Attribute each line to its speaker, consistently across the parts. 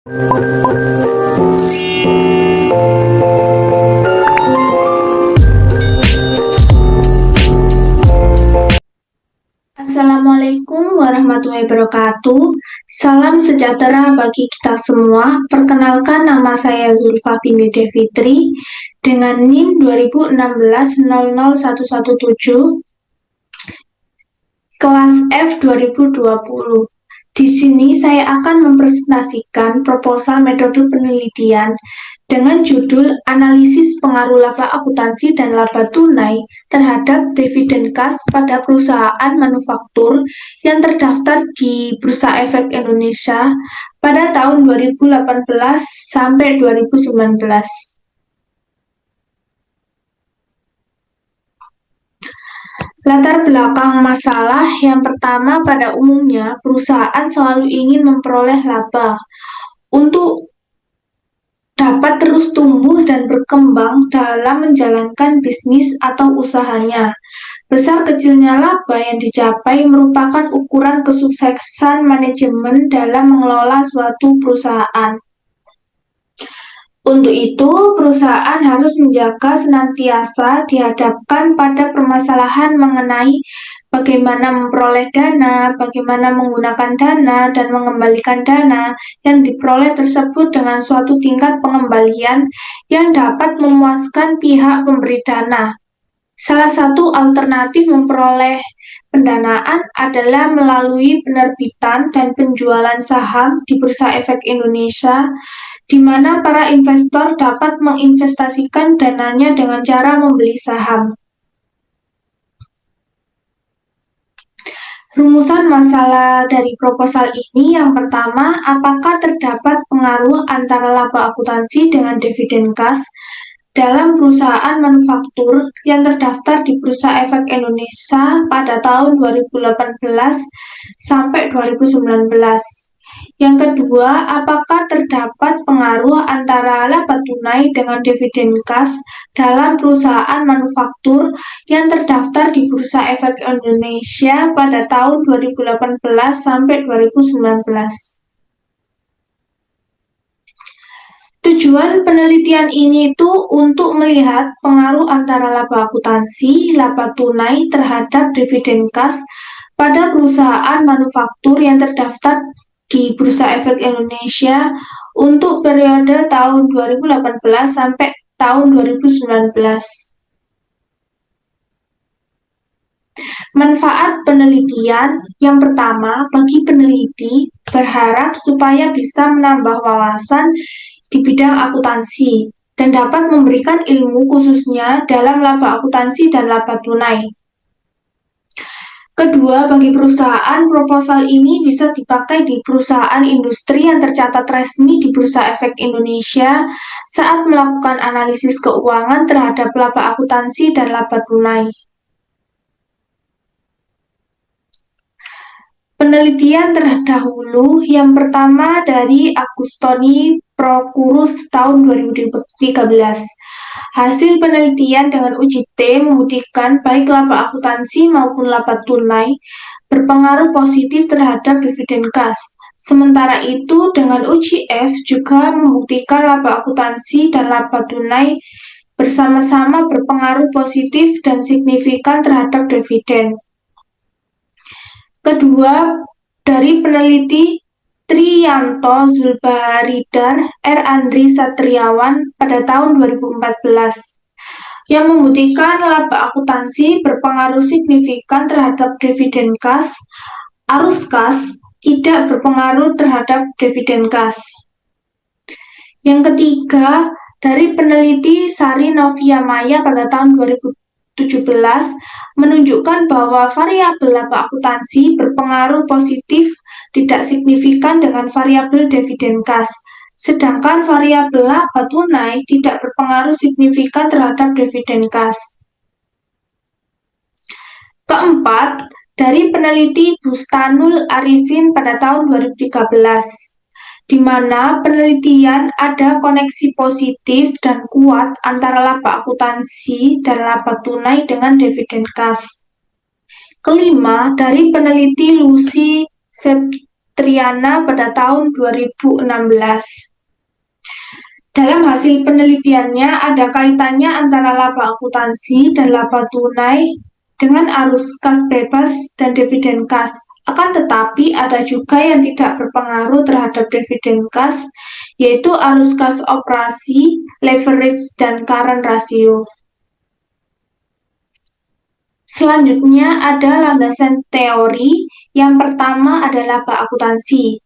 Speaker 1: Assalamualaikum warahmatullahi wabarakatuh. Salam sejahtera bagi kita semua. Perkenalkan, nama saya Zulfa binti Fitri dengan NIM 2016 001117 kelas F 2020. Di sini saya akan mempresentasikan proposal metode penelitian dengan judul Analisis Pengaruh Laba Akuntansi dan Laba Tunai terhadap Dividen Kas pada Perusahaan Manufaktur yang terdaftar di Bursa Efek Indonesia pada tahun 2018 sampai 2019. Latar belakang masalah yang pertama, pada umumnya perusahaan selalu ingin memperoleh laba untuk dapat terus tumbuh dan berkembang dalam menjalankan bisnis atau usahanya. Besar kecilnya laba yang dicapai merupakan ukuran kesuksesan manajemen dalam mengelola suatu perusahaan. Untuk itu, perusahaan harus menjaga senantiasa dihadapkan pada permasalahan mengenai bagaimana memperoleh dana, bagaimana menggunakan dana, dan mengembalikan dana yang diperoleh tersebut dengan suatu tingkat pengembalian yang dapat memuaskan pihak pemberi dana. Salah satu alternatif memperoleh pendanaan adalah melalui penerbitan dan penjualan saham di Bursa Efek Indonesia, di mana para investor dapat menginvestasikan dananya dengan cara membeli saham. Rumusan masalah dari proposal ini yang pertama, apakah terdapat pengaruh antara laba akuntansi dengan dividen kas dalam perusahaan manufaktur yang terdaftar di Bursa Efek Indonesia pada tahun 2018 sampai 2019. Yang kedua, apakah terdapat pengaruh antara laba tunai dengan dividen kas dalam perusahaan manufaktur yang terdaftar di Bursa Efek Indonesia pada tahun 2018 sampai 2019. Tujuan penelitian ini untuk melihat pengaruh antara laba akuntansi, laba tunai terhadap dividen kas pada perusahaan manufaktur yang terdaftar di Bursa Efek Indonesia untuk periode tahun 2018 sampai tahun 2019. Manfaat penelitian yang pertama, bagi peneliti berharap supaya bisa menambah wawasan di bidang akuntansi dan dapat memberikan ilmu khususnya dalam laba akuntansi dan laba tunai. Kedua, bagi perusahaan, proposal ini bisa dipakai di perusahaan industri yang tercatat resmi di Bursa Efek Indonesia saat melakukan analisis keuangan terhadap laba akuntansi dan laba tunai. Penelitian terdahulu yang pertama dari Agustoni Prokurus tahun 2013. Hasil penelitian dengan uji T membuktikan baik laba akuntansi maupun laba tunai berpengaruh positif terhadap dividen kas. Sementara itu, dengan uji F juga membuktikan laba akuntansi dan laba tunai bersama-sama berpengaruh positif dan signifikan terhadap dividen. Kedua, dari peneliti Triyanto Zulbaharidar R. Andri Satriawan pada tahun 2014 yang membuktikan laba akuntansi berpengaruh signifikan terhadap dividen kas, arus kas tidak berpengaruh terhadap dividen kas. Yang ketiga, dari peneliti Sari Novia Maya pada tahun 2017 menunjukkan bahwa variabel laba akuntansi berpengaruh positif tidak signifikan dengan variabel dividen kas, sedangkan variabel laba tunai tidak berpengaruh signifikan terhadap dividen kas. Keempat, dari peneliti Bustanul Arifin pada tahun 2013, di mana penelitian ada koneksi positif dan kuat antara laba akuntansi dan laba tunai dengan dividen kas. Kelima, dari peneliti Lucy Triana pada tahun 2016. Dalam hasil penelitiannya ada kaitannya antara laba akuntansi dan laba tunai dengan arus kas bebas dan dividen kas. Akan tetapi ada juga yang tidak berpengaruh terhadap dividen kas, yaitu arus kas operasi, leverage, dan current ratio. Selanjutnya ada landasan teori. Yang pertama adalah laba akuntansi,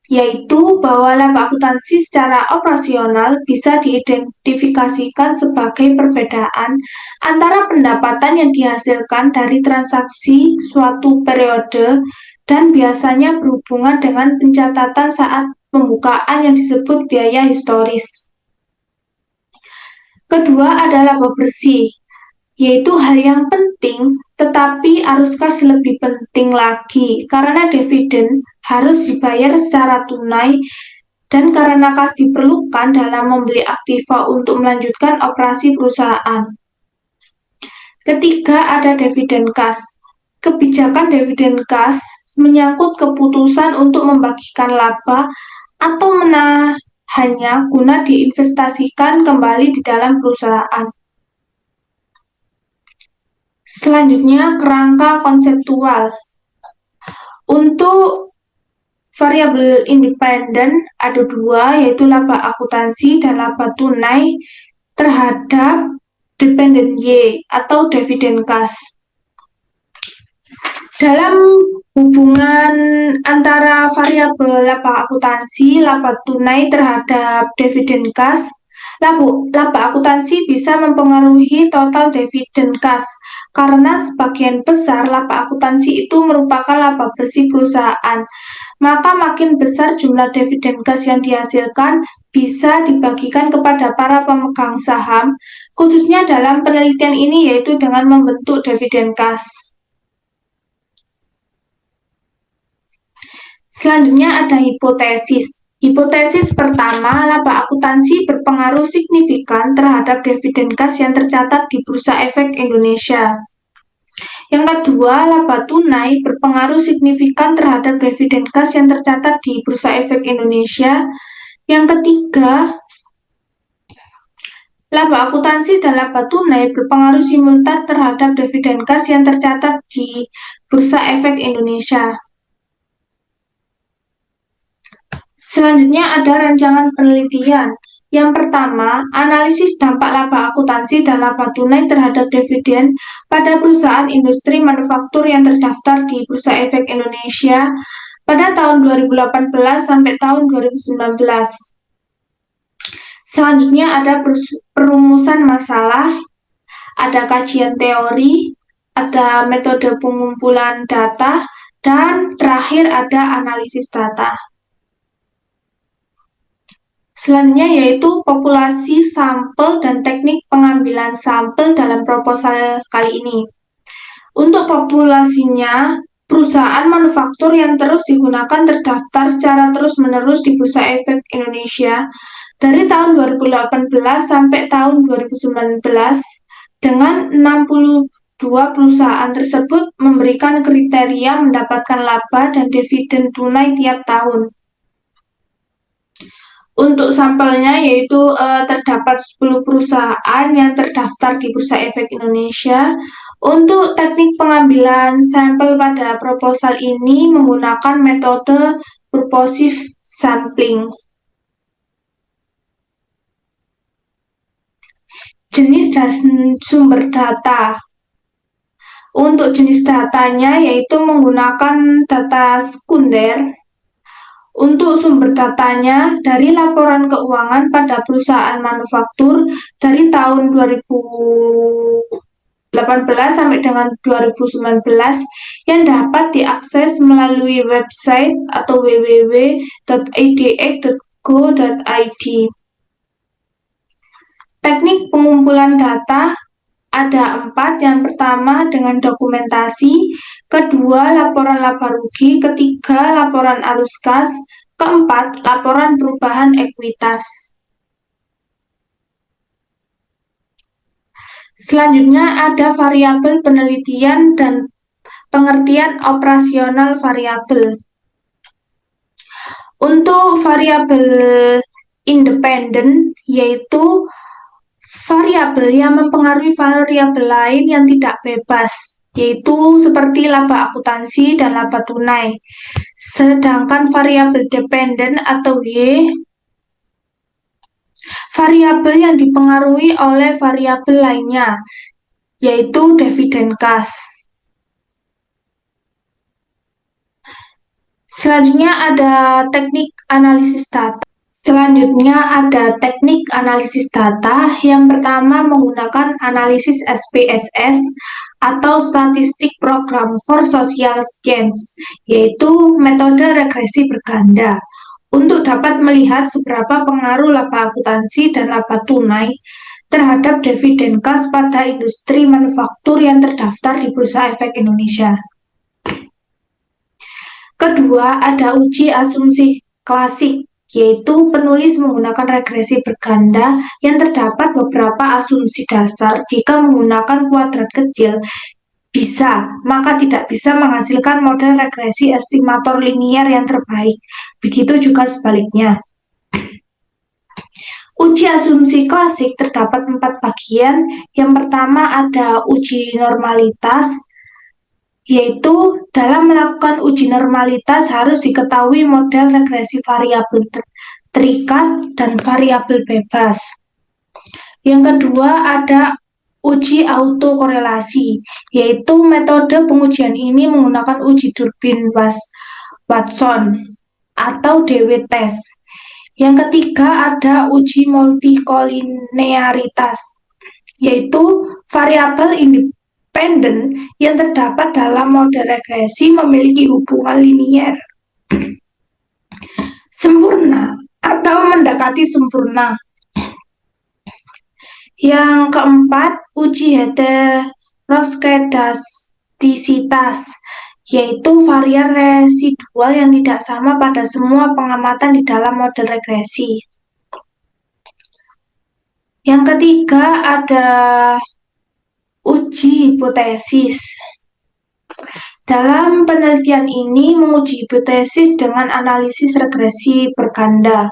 Speaker 1: yaitu bahwa laba akuntansi secara operasional bisa diidentifikasikan sebagai perbedaan antara pendapatan yang dihasilkan dari transaksi suatu periode dan biasanya berhubungan dengan pencatatan saat pembukaan yang disebut biaya historis. Kedua adalah laba bersih, yaitu hal yang penting, tetapi arus kas lebih penting lagi karena dividen harus dibayar secara tunai dan karena kas diperlukan dalam membeli aktiva untuk melanjutkan operasi perusahaan. Ketiga ada dividen kas. Kebijakan dividen kas menyangkut keputusan untuk membagikan laba atau menahannya guna diinvestasikan kembali di dalam perusahaan. Selanjutnya, kerangka konseptual. Untuk variabel independen ada dua, yaitu laba akuntansi dan laba tunai terhadap dependen Y atau dividen kas. Dalam hubungan antara variabel laba akuntansi, laba tunai terhadap dividen kas, laba akuntansi bisa mempengaruhi total dividen kas karena sebagian besar laba akuntansi itu merupakan laba bersih perusahaan. Maka makin besar jumlah dividen kas yang dihasilkan bisa dibagikan kepada para pemegang saham, khususnya dalam penelitian ini yaitu dengan membentuk dividen kas. Selanjutnya ada hipotesis. Hipotesis pertama, laba akuntansi berpengaruh signifikan terhadap dividen kas yang tercatat di Bursa Efek Indonesia. Yang kedua, laba tunai berpengaruh signifikan terhadap dividen kas yang tercatat di Bursa Efek Indonesia. Yang ketiga, laba akuntansi dan laba tunai berpengaruh simultan terhadap dividen kas yang tercatat di Bursa Efek Indonesia. Selanjutnya ada rancangan penelitian. Yang pertama, analisis dampak laba akuntansi dan laba tunai terhadap dividen pada perusahaan industri manufaktur yang terdaftar di Bursa Efek Indonesia pada tahun 2018 sampai tahun 2019. Selanjutnya ada perumusan masalah, ada kajian teori, ada metode pengumpulan data, dan terakhir ada analisis data. Selanjutnya yaitu populasi sampel dan teknik pengambilan sampel dalam proposal kali ini. Untuk populasinya, perusahaan manufaktur yang terus digunakan terdaftar secara terus-menerus di Bursa Efek Indonesia dari tahun 2018 sampai tahun 2019 dengan 62 perusahaan tersebut memberikan kriteria mendapatkan laba dan dividen tunai tiap tahun. Untuk sampelnya yaitu terdapat 10 perusahaan yang terdaftar di Bursa Efek Indonesia. Untuk teknik pengambilan sampel pada proposal ini menggunakan metode purposive sampling. Jenis dan sumber data. Untuk jenis datanya yaitu menggunakan data sekunder. Untuk sumber datanya dari laporan keuangan pada perusahaan manufaktur dari tahun 2018 sampai dengan 2019 yang dapat diakses melalui website atau www.idx.go.id. Teknik pengumpulan data ada 4, yang pertama dengan dokumentasi, kedua laporan laba rugi, ketiga laporan arus kas, keempat laporan perubahan ekuitas. Selanjutnya ada variabel penelitian dan pengertian operasional variabel. Untuk variabel independen, yaitu variabel yang mempengaruhi variabel lain yang tidak bebas, yaitu seperti laba akuntansi dan laba tunai. Sedangkan variabel dependen atau Y, variabel yang dipengaruhi oleh variabel lainnya, yaitu dividen kas. Selanjutnya ada teknik analisis data. Yang pertama menggunakan analisis SPSS atau Statistic Program for Social Science, yaitu metode regresi berganda. Untuk dapat melihat seberapa pengaruh laba akuntansi dan laba tunai terhadap dividen kas pada industri manufaktur yang terdaftar di Bursa Efek Indonesia. Kedua, ada uji asumsi klasik, yaitu penulis menggunakan regresi berganda yang terdapat beberapa asumsi dasar. Jika menggunakan kuadrat kecil, bisa, maka tidak bisa menghasilkan model regresi estimator linier yang terbaik. Begitu juga sebaliknya. Uji asumsi klasik terdapat 4 bagian. Yang pertama ada uji normalitas, yaitu dalam melakukan uji normalitas harus diketahui model regresi variabel terikat dan variabel bebas. Yang kedua ada uji autokorelasi, yaitu metode pengujian ini menggunakan uji Durbin Watson atau DW test. Yang ketiga ada uji multikolinearitas, yaitu variabel independen yang terdapat dalam model regresi memiliki hubungan linier sempurna atau mendekati sempurna. Yang keempat, uji heteroskedastisitas, yaitu varian residual yang tidak sama pada semua pengamatan di dalam model regresi. Yang ketiga ada uji hipotesis. Dalam penelitian ini menguji hipotesis dengan analisis regresi berganda.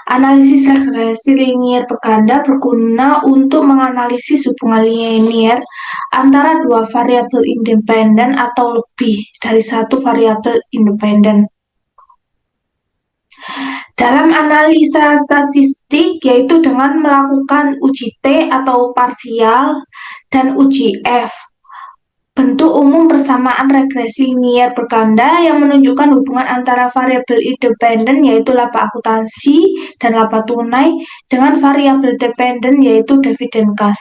Speaker 1: Analisis regresi linier berganda berguna untuk menganalisis hubungan linier antara dua variabel independen atau lebih dari satu variabel independen. Dalam analisa statistik, yaitu dengan melakukan uji T atau parsial dan uji F. Bentuk umum persamaan regresi linier berganda yang menunjukkan hubungan antara variabel independen yaitu laba akuntansi dan laba tunai dengan variabel dependen yaitu dividen kas.